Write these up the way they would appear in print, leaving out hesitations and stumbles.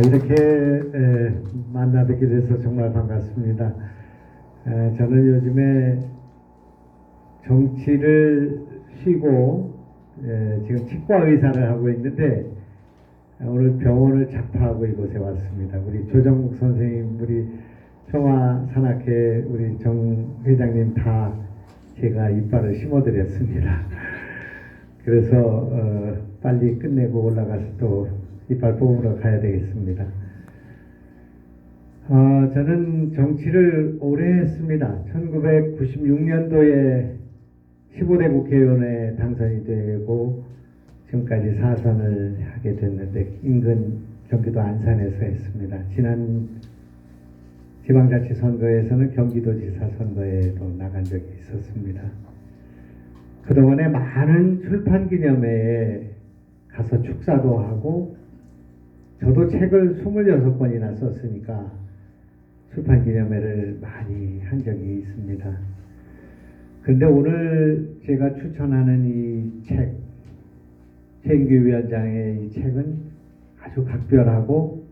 이렇게 만나 뵙게 돼서 정말 반갑습니다. 저는 요즘에 정치를 쉬고 지금 치과 의사를 하고 있는데 오늘 병원을 잡파하고 이곳에 왔습니다. 우리 조정국 선생님, 우리 평화산악회 우리 정 회장님 다 제가 이빨을 심어드렸습니다. 그래서 빨리 끝내고 올라가서 또 이빨 뽑으러 가야 되겠습니다. 저는 정치를 오래 했습니다. 1996년도에 15대 국회의원에 당선이 되고 지금까지 4선을 하게 됐는데 인근 경기도 안산에서 했습니다. 지난 지방자치선거에서는 경기도지사 선거에도 나간 적이 있었습니다. 그동안에 많은 출판기념회에 가서 축사도 하고 저도 책을 26권이나 썼으니까 출판기념회를 많이 한 적이 있습니다. 그런데 오늘 제가 추천하는 이 책, 최인규 위원장의 이 책은 아주 각별하고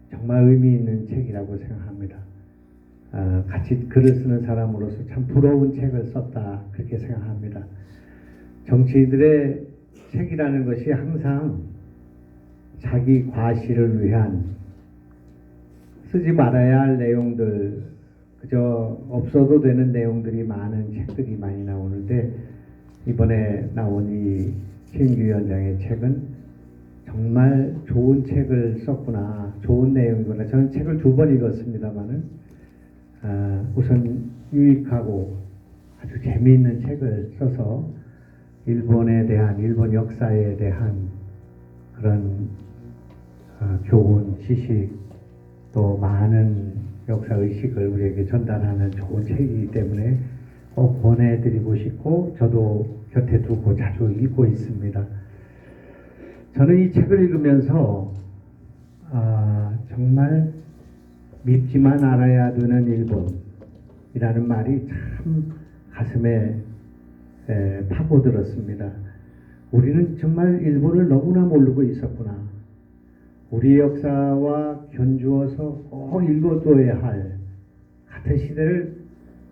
정말 의미 있는 책이라고 생각합니다. 같이 글을 쓰는 사람으로서 참 부러운 책을 썼다 그렇게 생각합니다. 정치인들의 책이라는 것이 항상 자기 과시를 위한 쓰지 말아야 할 내용들, 그저 없어도 되는 내용들이 많은 책들이 많이 나오는데 이번에 나온 이 최인규 위원장의 책은 정말 좋은 책을 썼구나, 좋은 내용이구나. 저는 책을 2번 읽었습니다만은 우선 유익하고 아주 재미있는 책을 써서 일본에 대한, 일본 역사에 대한 그런 교훈, 지식, 또 많은 역사 의식을 우리에게 전달하는 좋은 책이기 때문에 꼭 권해드리고 싶고 저도 곁에 두고 자주 읽고 있습니다. 저는 이 책을 읽으면서 정말 믿지만 알아야 되는 일본이라는 말이 참 가슴에 파고들었습니다. 우리는 정말 일본을 너무나 모르고 있었구나. 우리 역사와 견주어서 꼭 읽어둬야 할 같은 시대를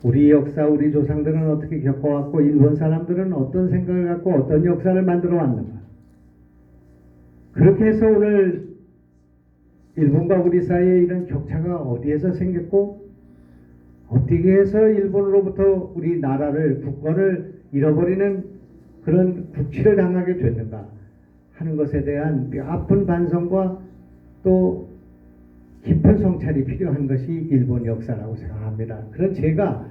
우리 역사, 우리 조상들은 어떻게 겪어왔고 일본 사람들은 어떤 생각을 갖고 어떤 역사를 만들어 왔는가. 그렇게 해서 오늘 일본과 우리 사이에 이런 격차가 어디에서 생겼고 어떻게 해서 일본으로부터 우리 나라를, 국권을 잃어버리는 그런 국치를 당하게 됐는가 하는 것에 대한 뼈아픈 반성과 또 깊은 성찰이 필요한 것이 일본 역사라고 생각합니다. 그런 제가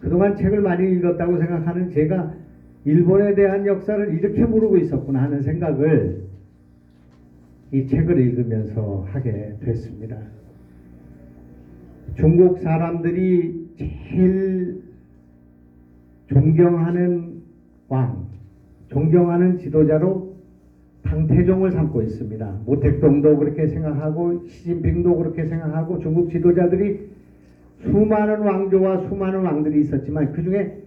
그동안 책을 많이 읽었다고 생각하는 제가 일본에 대한 역사를 이렇게 모르고 있었구나 하는 생각을 이 책을 읽으면서 하게 됐습니다. 중국 사람들이 제일 존경하는 왕, 존경하는 지도자로 당태종을 삼고 있습니다. 모택동도 그렇게 생각하고 시진핑도 그렇게 생각하고 중국 지도자들이 수많은 왕조와 수많은 왕들이 있었지만 그 중에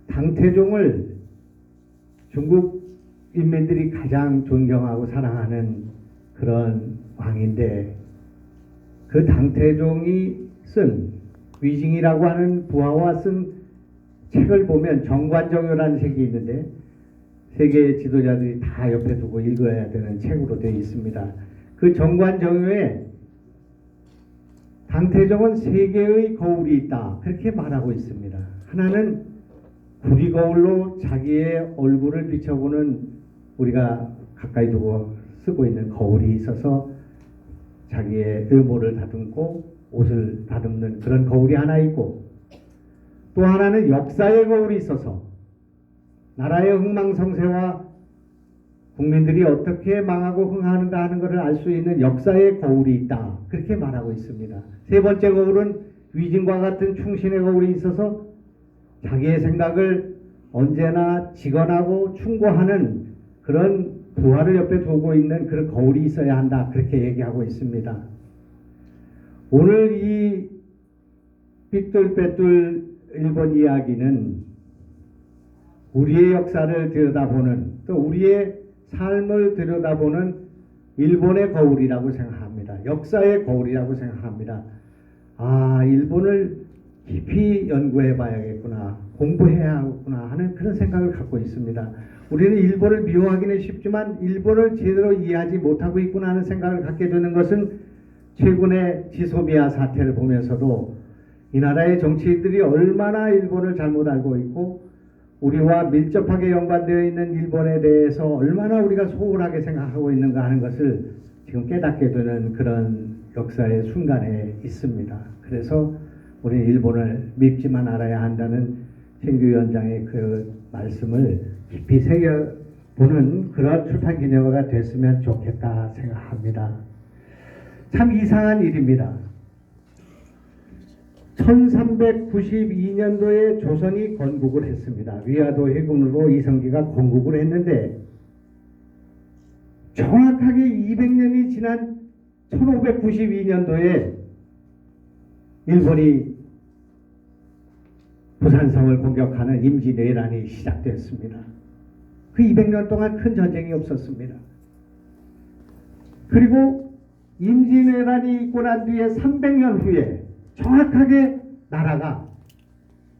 당태종을 중국 인민들이 가장 존경하고 사랑하는 그런 왕인데 그 당태종이 쓴 위징이라고 하는 부하와 쓴 책을 보면 정관정요라는 책이 있는데 세계 지도자들이 다 옆에 두고 읽어야 되는 책으로 되어 있습니다. 그 정관정요에 당태종은 3개의 거울이 있다 그렇게 말하고 있습니다. 하나는 구리거울로 자기의 얼굴을 비춰보는 우리가 가까이 두고 쓰고 있는 거울이 있어서 자기의 외모를 다듬고 옷을 다듬는 그런 거울이 하나 있고 또 하나는 역사의 거울이 있어서 나라의 흥망성쇠와 국민들이 어떻게 망하고 흥하는가 하는 것을 알 수 있는 역사의 거울이 있다. 그렇게 말하고 있습니다. 3번째 거울은 위진과 같은 충신의 거울이 있어서 자기의 생각을 언제나 직언하고 충고하는 그런 부하를 옆에 두고 있는 그런 거울이 있어야 한다. 그렇게 얘기하고 있습니다. 오늘 이 삐뚤빼뚤 일본 이야기는 우리의 역사를 들여다보는, 또 우리의 삶을 들여다보는 일본의 거울이라고 생각합니다. 역사의 거울이라고 생각합니다. 아, 일본을 깊이 연구해 봐야겠구나, 공부해야 하겠구나 하는 그런 생각을 갖고 있습니다. 우리는 일본을 미워하기는 쉽지만 일본을 제대로 이해하지 못하고 있구나 하는 생각을 갖게 되는 것은 최근의 지소미아 사태를 보면서도 이 나라의 정치인들이 얼마나 일본을 잘못 알고 있고 우리와 밀접하게 연관되어 있는 일본에 대해서 얼마나 우리가 소홀하게 생각하고 있는가 하는 것을 지금 깨닫게 되는 그런 역사의 순간에 있습니다. 그래서 우리는 일본을 밉지만 알아야 한다는 신규 위원장의 그 말씀을 깊이 새겨보는 그런 출판 기념회가 됐으면 좋겠다 생각합니다. 참 이상한 일입니다. 1392년도에 조선이 건국을 했습니다. 위화도 해군으로 이성계가 건국을 했는데 정확하게 200년이 지난 1592년도에 일본이 부산성을 공격하는 임진왜란이 시작되었습니다. 그 200년 동안 큰 전쟁이 없었습니다. 그리고 임진왜란이 있고 난 뒤에 300년 후에 정확하게 나라가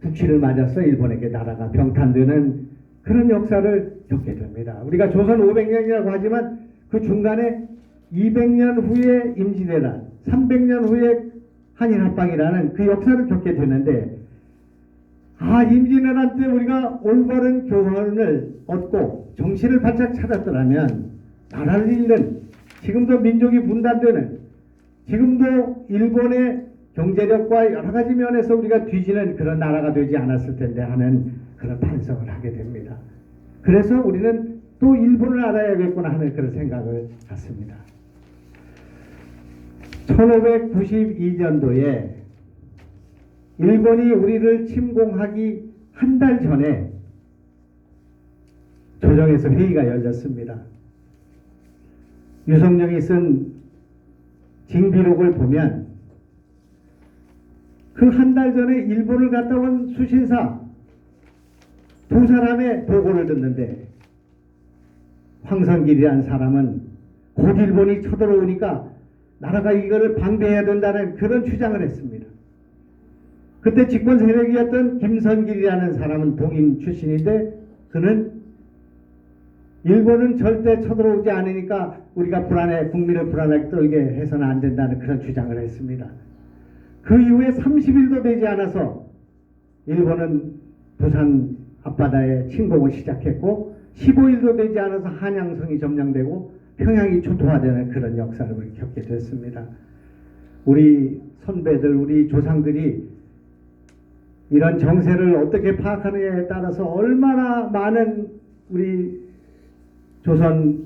북치를 맞아서 일본에게 나라가 병탄되는 그런 역사를 겪게 됩니다. 우리가 조선 500년이라고 하지만 그 중간에 200년 후에 임진왜란, 300년 후에 한일합방이라는 그 역사를 겪게 되는데, 아, 임진왜란 때 우리가 올바른 교훈을 얻고 정신을 바짝 차렸더라면 나라를 잃는, 지금도 민족이 분단되는, 지금도 일본의 경제력과 여러 가지 면에서 우리가 뒤지는 그런 나라가 되지 않았을 텐데 하는 그런 반성을 하게 됩니다. 그래서 우리는 또 일본을 알아야겠구나 하는 그런 생각을 갖습니다. 1592년도에 일본이 우리를 침공하기 한 달 전에 조정에서 회의가 열렸습니다. 유성룡이 쓴 징비록을 보면 그 한 달 전에 일본을 갔다 온 수신사 두 사람의 보고를 듣는데, 황선길이라는 사람은 곧 일본이 쳐들어오니까 나라가 이거를 방대해야 된다는 그런 주장을 했습니다. 그때 집권 세력이었던 김선길이라는 사람은 동인 출신인데, 그는 일본은 절대 쳐들어오지 않으니까 우리가 국민을 불안하게 떨게 해서는 안 된다는 그런 주장을 했습니다. 그 이후에 30일도 되지 않아서 일본은 부산 앞바다에 침공을 시작했고, 15일도 되지 않아서 한양성이 점령되고 평양이 초토화되는 그런 역사를 겪게 됐습니다. 우리 선배들, 우리 조상들이 이런 정세를 어떻게 파악하느냐에 따라서 얼마나 많은 우리 조선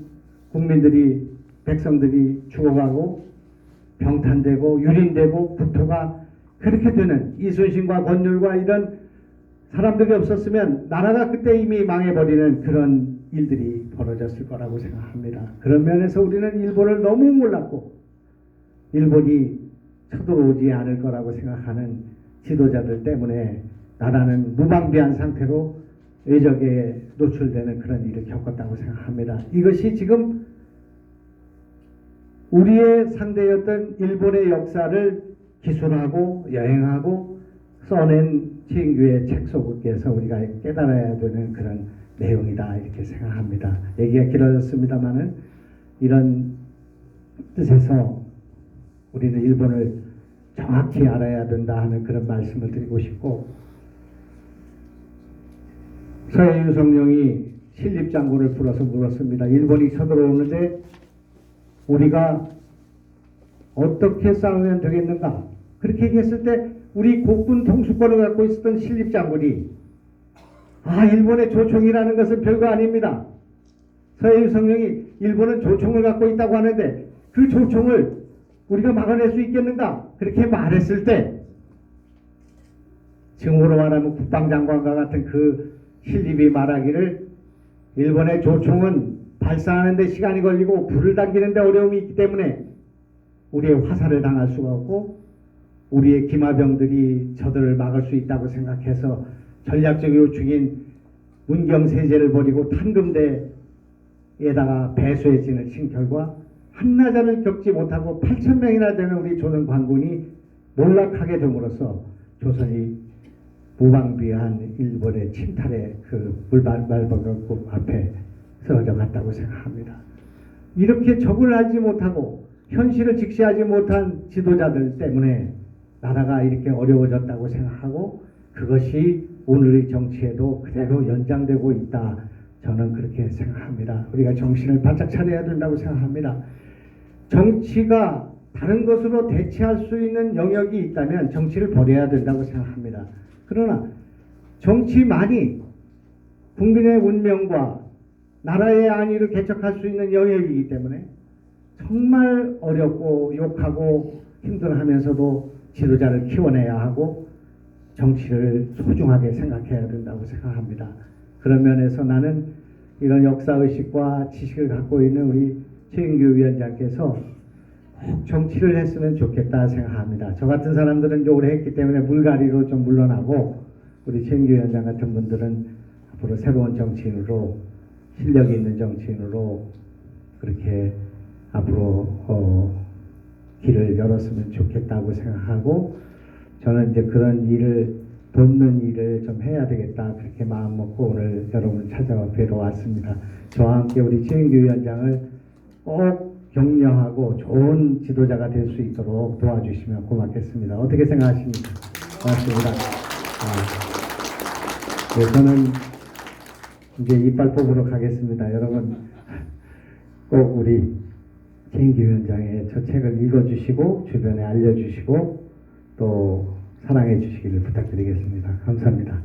국민들이, 백성들이 죽어가고 병탄되고 유린되고 국토가 그렇게 되는, 이순신과 권율과 이런 사람들이 없었으면 나라가 그때 이미 망해버리는 그런 일들이 벌어졌을 거라고 생각합니다. 그런 면에서 우리는 일본을 너무 몰랐고 일본이 쳐들어오지 않을 거라고 생각하는 지도자들 때문에 나라는 무방비한 상태로 외적에 노출되는 그런 일을 겪었다고 생각합니다. 이것이 지금 우리의 상대였던 일본의 역사를 기술하고 여행하고 써낸 최인규의 책 속에서 우리가 깨달아야 되는 그런 내용이다, 이렇게 생각합니다. 얘기가 길어졌습니다만은 이런 뜻에서 우리는 일본을 정확히 알아야 된다 하는 그런 말씀을 드리고 싶고, 서해유 성령이 신립장군을 불러서 물었습니다. 일본이 쳐들어오는데 우리가 어떻게 싸우면 되겠는가? 그렇게 얘기했을 때 우리 국군 통수권을 갖고 있었던 신립장군이, 아, 일본의 조총이라는 것은 별거 아닙니다. 서해유 성령이 일본은 조총을 갖고 있다고 하는데 그 조총을 우리가 막아낼 수 있겠는가? 그렇게 말했을 때 지금으로 말하면 국방장관과 같은 그 신립이 말하기를, 일본의 조총은 발사하는 데 시간이 걸리고 불을 당기는 데 어려움이 있기 때문에 우리의 화살을 당할 수가 없고 우리의 기마병들이 저들을 막을 수 있다고 생각해서 전략적 요충인 문경세제를 벌이고 탄금대에다가 배수의 진을 친 결과 한나자를 겪지 못하고 8,000명이나 되는 우리 조선 관군이 몰락하게 됨으로써 조선이 무방비한 일본의 침탈의 그 물발발국 앞에 쓰러져 갔다고 생각합니다. 이렇게 적을 알지 못하고 현실을 직시하지 못한 지도자들 때문에 나라가 이렇게 어려워졌다고 생각하고 그것이 오늘의 정치에도 그대로 연장되고 있다. 저는 그렇게 생각합니다. 우리가 정신을 바짝 차려야 된다고 생각합니다. 정치가 다른 것으로 대체할 수 있는 영역이 있다면 정치를 버려야 된다고 생각합니다. 그러나 정치만이 국민의 운명과 나라의 안위를 개척할 수 있는 영역이기 때문에 정말 어렵고 욕하고 힘들어하면서도 지도자를 키워내야 하고 정치를 소중하게 생각해야 된다고 생각합니다. 그런 면에서 나는 이런 역사의식과 지식을 갖고 있는 우리 최인규 위원장께서 꼭 정치를 했으면 좋겠다 생각합니다. 저 같은 사람들은 이제 오래 했기 때문에 물갈이로 좀 물러나고 우리 최인규 위원장 같은 분들은 앞으로 새로운 정치인으로 실력이 있는 정치인으로 그렇게 앞으로 길을 열었으면 좋겠다고 생각하고 저는 이제 그런 일을 돕는 일을 좀 해야 되겠다 그렇게 마음 먹고 오늘 여러분을 찾아뵈러 왔습니다. 저와 함께 우리 최인규 위원장을 꼭 격려하고 좋은 지도자가 될 수 있도록 도와주시면 고맙겠습니다. 어떻게 생각하십니까? 고맙습니다. 네, 저는 이제 이빨 뽑으러 가겠습니다. 여러분 꼭 우리 최인규 위원장의 저 책을 읽어주시고 주변에 알려주시고 또 사랑해 주시기를 부탁드리겠습니다. 감사합니다.